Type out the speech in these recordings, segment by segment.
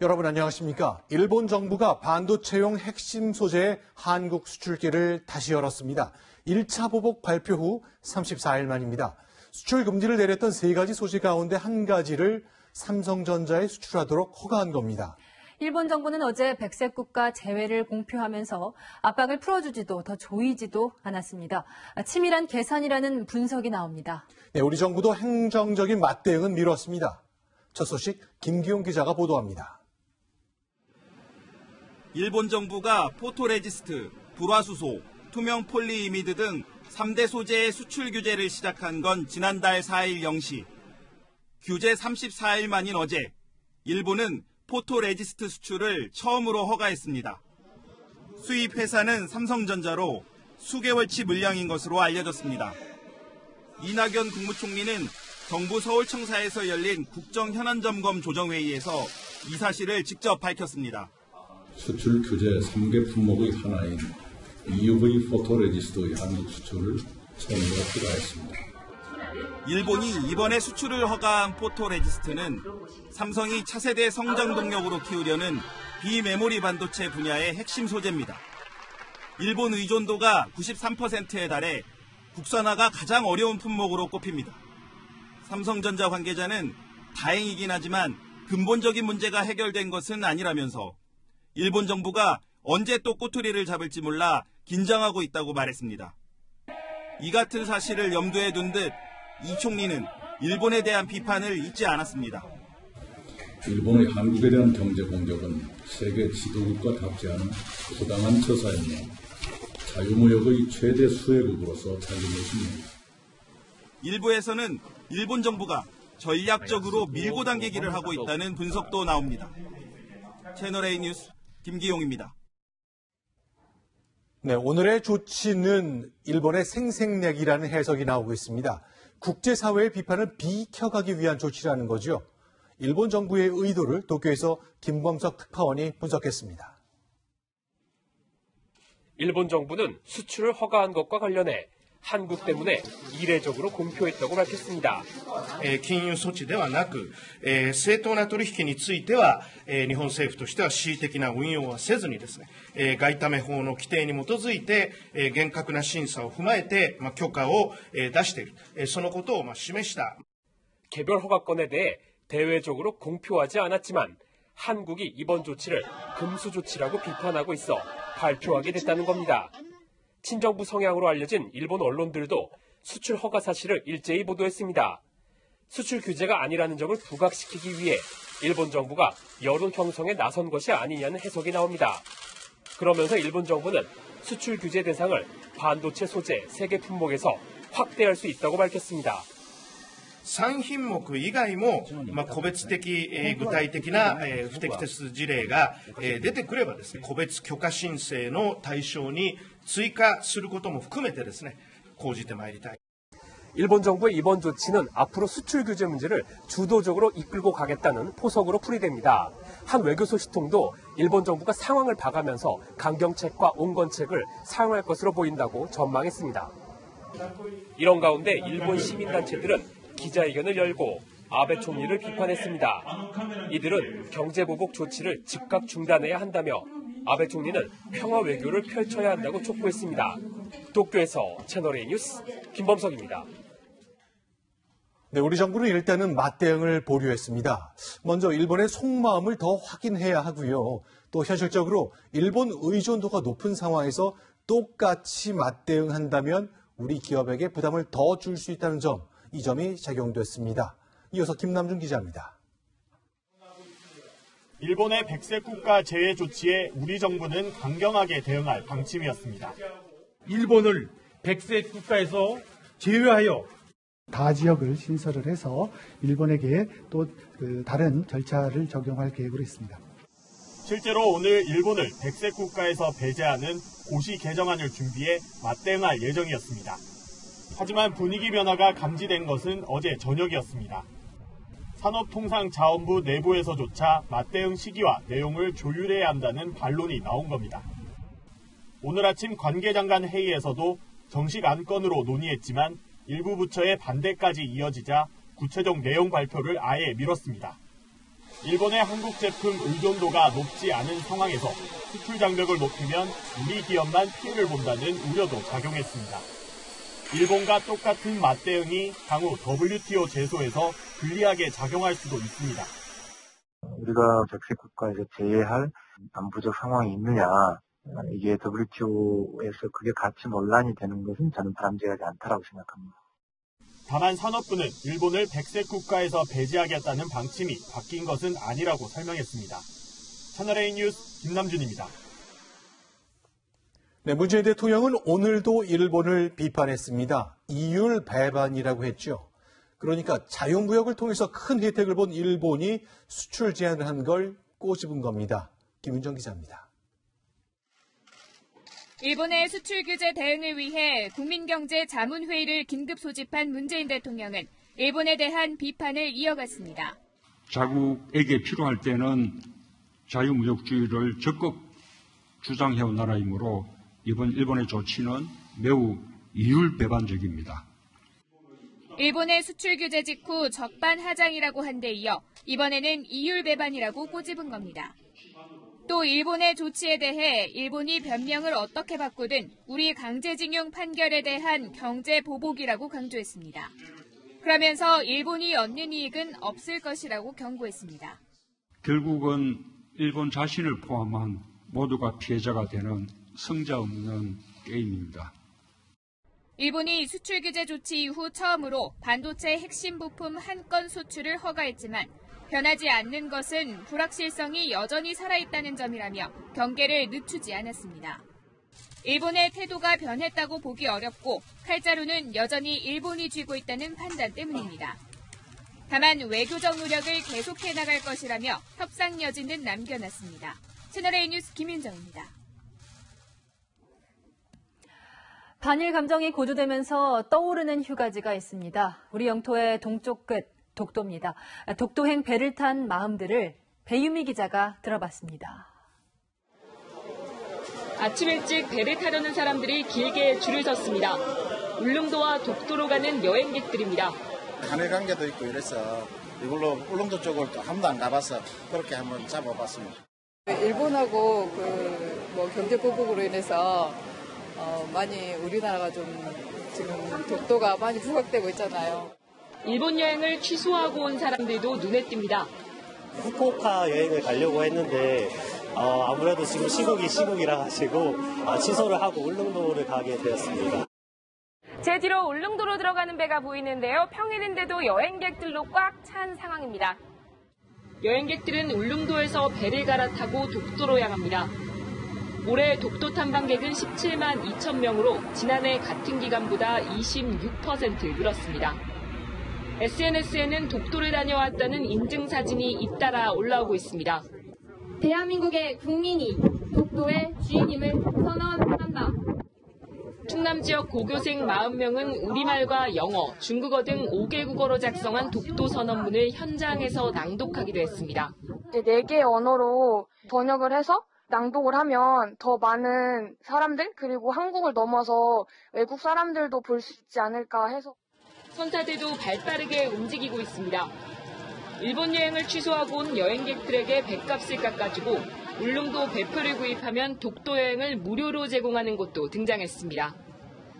여러분 안녕하십니까? 일본 정부가 반도체용 핵심 소재의 한국 수출길을 다시 열었습니다. 1차 보복 발표 후 34일 만입니다. 수출 금지를 내렸던 3가지 소재 가운데 한 가지를 삼성전자에 수출하도록 허가한 겁니다. 일본 정부는 어제 백색 국가 제외를 공표하면서 압박을 풀어주지도 더 조이지도 않았습니다. 치밀한 계산이라는 분석이 나옵니다. 네, 우리 정부도 행정적인 맞대응은 미뤘습니다. 첫 소식 김기용 기자가 보도합니다. 일본 정부가 포토레지스트, 불화수소, 투명 폴리이미드 등 3대 소재의 수출 규제를 시작한 건 지난달 4일 0시. 규제 34일 만인 어제, 일본은 포토레지스트 수출을 처음으로 허가했습니다. 수입 회사는 삼성전자로 수개월치 물량인 것으로 알려졌습니다. 이낙연 국무총리는 정부 서울청사에서 열린 국정현안점검 조정회의에서 이 사실을 직접 밝혔습니다. 수출 규제 3개 품목의 하나인 EUV 포토레지스트의 한국 수출을 처음으로 허가했습니다. 일본이 이번에 수출을 허가한 포토레지스트는 삼성이 차세대 성장 동력으로 키우려는 비메모리 반도체 분야의 핵심 소재입니다. 일본 의존도가 93%에 달해 국산화가 가장 어려운 품목으로 꼽힙니다. 삼성전자 관계자는 다행이긴 하지만 근본적인 문제가 해결된 것은 아니라면서 일본 정부가 언제 또 꼬투리를 잡을지 몰라 긴장하고 있다고 말했습니다. 이 같은 사실을 염두에 둔 듯 이 총리는 일본에 대한 비판을 잊지 않았습니다. 일본의 한국에 대한 경제 공격은 세계 지도국가답지 않은 부당한 처사이며 자유무역의 최대 수혜국으로서 자리매집니다. 일부에서는 일본 정부가 전략적으로 밀고 당기기를 하고 있다는 분석도 나옵니다. 채널A 뉴스 김기용입니다. 네, 오늘의 조치는 일본의 생색내기라는 해석이 나오고 있습니다. 국제사회의 비판을 비켜가기 위한 조치라는 거죠. 일본 정부의 의도를 도쿄에서 김범석 특파원이 분석했습니다. 일본 정부는 수출을 허가한 것과 관련해 한국 때문에 이례적으로 공표했다고 밝혔습니다. 禁輸措置ではなく、正当な取引については、日本政府としては恣意的な運用はせずにですね、外為法の規定に基づいて、厳格な審査を踏まえて、許可を出している、そのことを示した。 개별 허가권에 대해 대외적으로 공표하지 않았지만 한국이 이번 조치를 금수 조치라고 비판하고 있어 발표하게 됐다는 겁니다. 친정부 성향으로 알려진 일본 언론들도 수출 허가 사실을 일제히 보도했습니다. 수출 규제가 아니라는 점을 부각시키기 위해 일본 정부가 여론 형성에 나선 것이 아니냐는 해석이 나옵니다. 그러면서 일본 정부는 수출 규제 대상을 반도체 소재 3개 품목에서 확대할 수 있다고 밝혔습니다. 3品目以外も、個別的、具体的な、不適切事例が、出てくればですね、個別許可申請の対象に追加することも含めてですね、講じてまいりたい。 일본 정부의 이번 조치는 앞으로 수출 규제 문제를 주도적으로 이끌고 가겠다는 포석으로 풀이됩니다. 한 외교 소식통도 일본 정부가 상황을 봐가면서 강경책과 온건책을 사용할 것으로 보인다고 전망했습니다. 이런 가운데 일본 시민단체들은 기자회견을 열고 아베 총리를 비판했습니다. 이들은 경제보복 조치를 즉각 중단해야 한다며 아베 총리는 평화 외교를 펼쳐야 한다고 촉구했습니다. 도쿄에서 채널A 뉴스 김범석입니다. 네, 우리 정부는 일단은 맞대응을 보류했습니다. 먼저 일본의 속마음을 더 확인해야 하고요. 또 현실적으로 일본 의존도가 높은 상황에서 똑같이 맞대응한다면 우리 기업에게 부담을 더 줄 수 있다는 점, 이 점이 작용됐습니다. 이어서 김남준 기자입니다. 일본의 백색 국가 제외 조치에 우리 정부는 강경하게 대응할 방침이었습니다. 일본을 백색 국가에서 제외하여 다 지역을 신설을 해서 일본에게 또 다른 절차를 적용할 계획으로 있습니다. 실제로 오늘 일본을 백색 국가에서 배제하는 고시 개정안을 준비해 맞대응할 예정이었습니다. 하지만 분위기 변화가 감지된 것은 어제 저녁이었습니다. 산업통상자원부 내부에서조차 맞대응 시기와 내용을 조율해야 한다는 반론이 나온 겁니다. 오늘 아침 관계장관 회의에서도 정식 안건으로 논의했지만 일부 부처의 반대까지 이어지자 구체적 내용 발표를 아예 미뤘습니다. 일본의 한국 제품 의존도가 높지 않은 상황에서 수출 장벽을 높이면 우리 기업만 피해를 본다는 우려도 작용했습니다. 일본과 똑같은 맞대응이 향후 WTO 제소에서 불리하게 작용할 수도 있습니다. 우리가 백색 국가에서 제외할 안보적 상황이 있느냐, 이게 WTO에서 그게 같이 논란이 되는 것은 저는 바람직하지 않다라고 생각합니다. 다만 산업부는 일본을 백색 국가에서 배제하겠다는 방침이 바뀐 것은 아니라고 설명했습니다. 채널A 뉴스 김남준입니다. 네, 문재인 대통령은 오늘도 일본을 비판했습니다. 이율 배반이라고 했죠. 그러니까 자유무역을 통해서 큰 혜택을 본 일본이 수출 제한을 한 걸 꼬집은 겁니다. 김은정 기자입니다. 일본의 수출 규제 대응을 위해 국민경제자문회의를 긴급 소집한 문재인 대통령은 일본에 대한 비판을 이어갔습니다. 자국에게 필요할 때는 자유무역주의를 적극 주장해온 나라이므로 이번 일본의 조치는 매우 이율배반적입니다. 일본의 수출 규제 직후 적반하장이라고 한 데 이어 이번에는 이율배반이라고 꼬집은 겁니다. 또 일본의 조치에 대해 일본이 변명을 어떻게 바꾸든 우리 강제징용 판결에 대한 경제보복이라고 강조했습니다. 그러면서 일본이 얻는 이익은 없을 것이라고 경고했습니다. 결국은 일본 자신을 포함한 모두가 피해자가 되는 승자 없는 게임입니다. 일본이 수출 규제 조치 이후 처음으로 반도체 핵심 부품 한 건 수출을 허가했지만 변하지 않는 것은 불확실성이 여전히 살아있다는 점이라며 경계를 늦추지 않았습니다. 일본의 태도가 변했다고 보기 어렵고 칼자루는 여전히 일본이 쥐고 있다는 판단 때문입니다. 다만 외교적 노력을 계속해 나갈 것이라며 협상 여지는 남겨놨습니다. 채널A 뉴스 김윤정입니다. 반일 감정이 고조되면서 떠오르는 휴가지가 있습니다. 우리 영토의 동쪽 끝, 독도입니다. 독도행 배를 탄 마음들을 배유미 기자가 들어봤습니다. 아침 일찍 배를 타려는 사람들이 길게 줄을 섰습니다. 울릉도와 독도로 가는 여행객들입니다. 하늘 관계도 있고 이래서 이걸로 울릉도 쪽을 또 한 번도 안 가봐서 그렇게 한번 잡아봤습니다. 일본하고 경제 보복으로 인해서 많이 우리나라가 좀 지금 독도가 많이 부각되고 있잖아요. 일본 여행을 취소하고 온 사람들도 눈에 띕니다. 후쿠오카 여행을 가려고 했는데 아무래도 지금 시국이라 가지고 취소를 하고 울릉도를 가게 되었습니다. 제 뒤로 울릉도로 들어가는 배가 보이는데요. 평일인데도 여행객들로 꽉 찬 상황입니다. 여행객들은 울릉도에서 배를 갈아타고 독도로 향합니다. 올해 독도 탐방객은 17만 2천 명으로 지난해 같은 기간보다 26% 늘었습니다. SNS에는 독도를 다녀왔다는 인증사진이 잇따라 올라오고 있습니다. 대한민국의 국민이 독도의 주인임을 선언한다. 충남 지역 고교생 40명은 우리말과 영어, 중국어 등 5개 국어로 작성한 독도 선언문을 현장에서 낭독하기도 했습니다. 4개의 언어로 번역을 해서 낭독을 하면 더 많은 사람들 그리고 한국을 넘어서 외국 사람들도 볼 수 있지 않을까 해서. 선사들도 발빠르게 움직이고 있습니다. 일본 여행을 취소하고 온 여행객들에게 배값을 깎아주고 울릉도 배표를 구입하면 독도 여행을 무료로 제공하는 곳도 등장했습니다.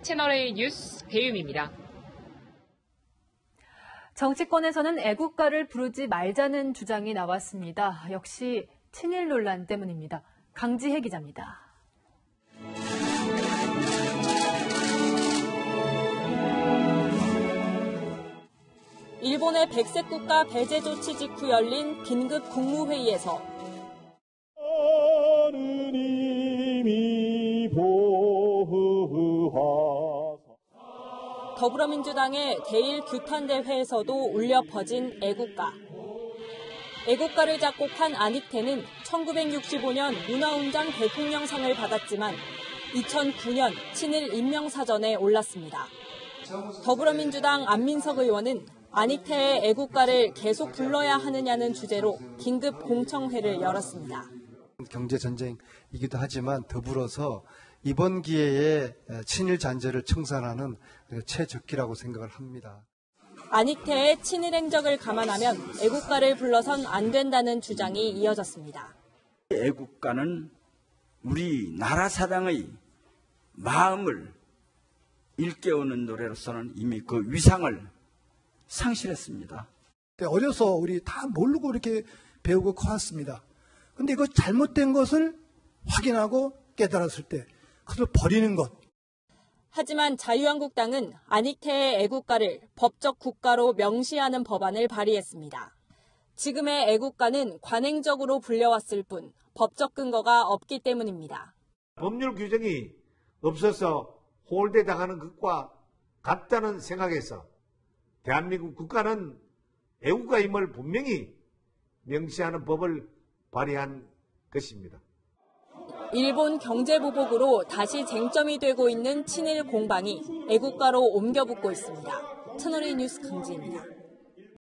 채널A 뉴스 배유미입니다. 정치권에서는 애국가를 부르지 말자는 주장이 나왔습니다. 역시 친일 논란 때문입니다. 강지혜 기자입니다. 일본의 백색 국가 배제 조치 직후 열린 긴급 국무회의에서 더불어민주당의 대일 규탄대회에서도 울려 퍼진 애국가. 애국가를 작곡한 안익태는 1965년 문화훈장 대통령상을 받았지만 2009년 친일 인명사전에 올랐습니다. 더불어민주당 안민석 의원은 안익태의 애국가를 계속 불러야 하느냐는 주제로 긴급 공청회를 열었습니다. 경제전쟁이기도 하지만 더불어서 이번 기회에 친일 잔재를 청산하는 최적기라고 생각을 합니다. 안익태의 친일 행적을 감안하면 애국가를 불러선 안 된다는 주장이 이어졌습니다. 애국가는 우리 나라 사랑의 마음을 일깨우는 노래로서는 이미 그 위상을 상실했습니다. 어려서 우리 다 모르고 이렇게 배우고 커왔습니다. 근데 이거 잘못된 것을 확인하고 깨달았을 때 그걸 버리는 것. 하지만 자유한국당은 안익태의 애국가를 법적 국가로 명시하는 법안을 발의했습니다. 지금의 애국가는 관행적으로 불려왔을 뿐 법적 근거가 없기 때문입니다. 법률 규정이 없어서 홀대당하는 것과 같다는 생각에서 대한민국 국가는 애국가임을 분명히 명시하는 법을 발의한 것입니다. 일본 경제보복으로 다시 쟁점이 되고 있는 친일 공방이 애국가로 옮겨붙고 있습니다. 채널A 뉴스 강지입니다.